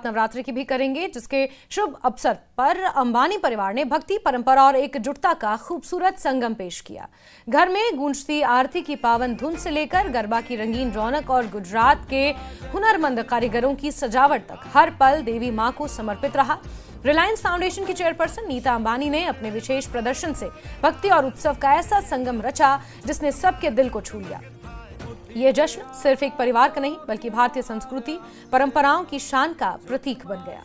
नवरात्रि की भी करेंगे, जिसके शुभ अवसर पर अंबानी परिवार ने भक्ति, परंपरा और एकजुटता का खूबसूरत संगम पेश किया। घर में गूंजती आरती की पावन धुन से लेकर गरबा की रंगीन रौनक और गुजरात के हुनरमंद कारीगरों की सजावट तक हर पल देवी मां को समर्पित रहा। रिलायंस फाउंडेशन की चेयरपर्सन नीता अंबानी ने अपने विशेष प्रदर्शन से भक्ति और उत्सव का ऐसा संगम रचा जिसने सबके दिल को छू लिया। ये जश्न सिर्फ एक परिवार का नहीं बल्कि भारतीय संस्कृति, परंपराओं की शान का प्रतीक बन गया।